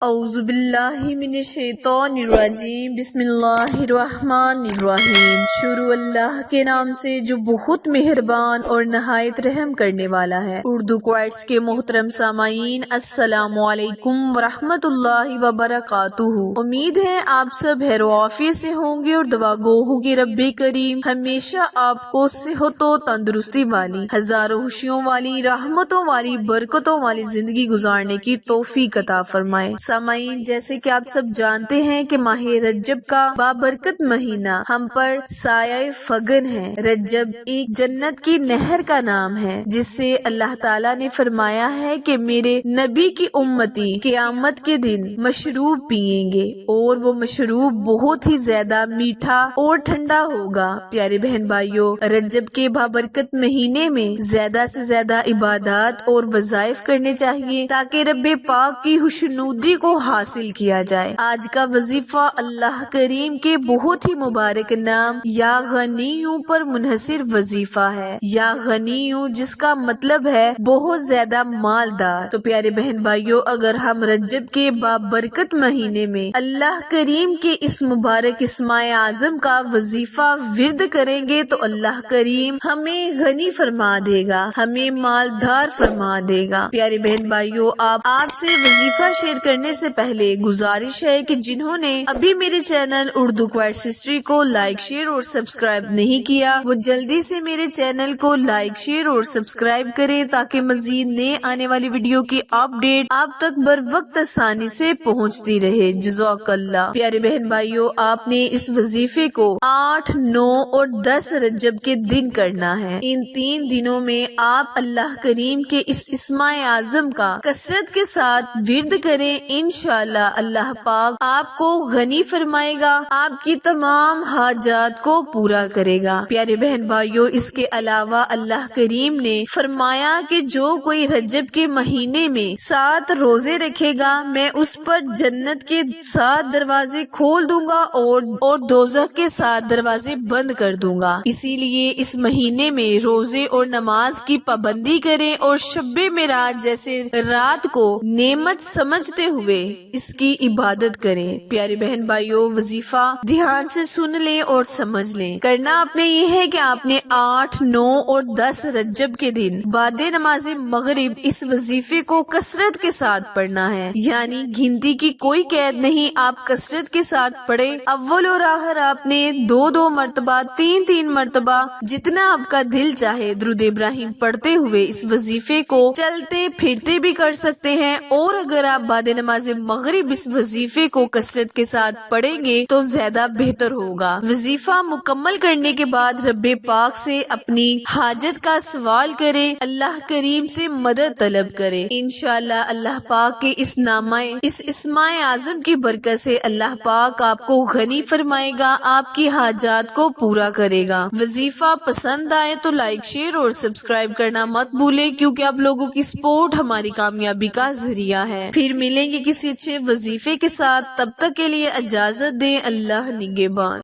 اعوذ باللہ من الشیطان الرجیم بسم اللہ الرحمن الرحیم۔ شروع اللہ کے نام سے جو بہت مہربان اور نہایت رحم کرنے والا ہے۔ اردو کوائٹس کے محترم سامعین، السلام علیکم ورحمۃ اللہ وبرکاتہ۔ امید ہے آپ سب خیر و عافیت سے ہوں گے اور دعا گو ہوں گے رب کریم ہمیشہ آپ کو صحت و تندرستی والی، ہزاروں خوشیوں والی، رحمتوں والی، برکتوں والی زندگی گزارنے کی توفیق عطا فرمائے۔ سامعین، جیسے کہ آپ سب جانتے ہیں کہ ماہ رجب کا بابرکت مہینہ ہم پر سایہ فگن ہے۔ رجب ایک جنت کی نہر کا نام ہے جس سے اللہ تعالیٰ نے فرمایا ہے کہ میرے نبی کی امتی قیامت کے دن مشروب پیئیں گے اور وہ مشروب بہت ہی زیادہ میٹھا اور ٹھنڈا ہوگا۔ پیارے بہن بھائیوں، رجب کے بابرکت مہینے میں زیادہ سے زیادہ عبادات اور وظائف کرنے چاہیے تاکہ رب پاک کی خوشنودی کو حاصل کیا جائے۔ آج کا وظیفہ اللہ کریم کے بہت ہی مبارک نام یا غنیوں پر منحصر وظیفہ ہے۔ یا غنیوں جس کا مطلب ہے بہت زیادہ مالدار۔ تو پیارے بہن بھائیوں، اگر ہم رجب کے بابرکت مہینے میں اللہ کریم کے اس مبارک اسماء اعظم کا وظیفہ ورد کریں گے تو اللہ کریم ہمیں غنی فرما دے گا، ہمیں مالدار فرما دے گا۔ پیارے بہن بھائیوں، آپ سے وظیفہ شیئر کرنے سے پہلے گزارش ہے کہ جنہوں نے ابھی میرے چینل اردو کوائٹس ہسٹری کو لائک، شیئر اور سبسکرائب نہیں کیا، وہ جلدی سے میرے چینل کو لائک، شیئر اور سبسکرائب کریں تاکہ مزید نئے آنے والی ویڈیو کی اپڈیٹ آپ تک بر وقت آسانی سے پہنچتی رہے۔ جزاک اللہ۔ پیارے بہن بھائیوں، آپ نے اس وظیفے کو 8، 9 اور 10 رجب کے دن کرنا ہے۔ ان 3 دنوں میں آپ اللہ کریم کے اس اسماء اعظم کا کثرت کے ساتھ ورد کریں، انشاءاللہ اللہ پاک آپ کو غنی فرمائے گا، آپ کی تمام حاجات کو پورا کرے گا۔ پیارے بہن بھائیوں، اس کے علاوہ اللہ کریم نے فرمایا کہ جو کوئی رجب کے مہینے میں 7 روزے رکھے گا میں اس پر جنت کے 7 دروازے کھول دوں گا اور دوزخ کے 7 دروازے بند کر دوں گا۔ اسی لیے اس مہینے میں روزے اور نماز کی پابندی کریں اور شب معراج جیسے رات کو نعمت سمجھتے ہوئے اس کی عبادت کریں۔ پیارے بہن بھائیوں، وظیفہ دھیان سے سن لیں اور سمجھ لیں۔ کرنا آپ نے یہ ہے کہ آپ نے 8، 9 اور 10 رجب کے دن بعد نماز مغرب اس وظیفے کو کثرت کے ساتھ پڑھنا ہے، یعنی گنتی کی کوئی قید نہیں، آپ کثرت کے ساتھ پڑھیں۔ اول اور آخر آپ نے 2 مرتبہ، 3 مرتبہ جتنا آپ کا دل چاہے درود ابراہیم پڑھتے ہوئے اس وظیفے کو چلتے پھرتے بھی کر سکتے ہیں، اور اگر آپ بعد نماز مغرب اس وظیفے کو کثرت کے ساتھ پڑھیں گے تو زیادہ بہتر ہوگا۔ وظیفہ مکمل کرنے کے بعد رب پاک سے اپنی حاجت کا سوال کریں، اللہ کریم سے مدد طلب کریں، انشاءاللہ اللہ پاک کے اس اسماء اعظم کی برکت سے اللہ پاک آپ کو غنی فرمائے گا، آپ کی حاجات کو پورا کرے گا۔ وظیفہ پسند آئے تو لائک، شیئر اور سبسکرائب کرنا مت بھولیں، کیونکہ آپ لوگوں کی سپورٹ ہماری کامیابی کا ذریعہ ہے۔ پھر ملیں گے کسی اچھے وظیفے کے ساتھ، تب تک کے لیے اجازت دیں، اللہ نگہبان۔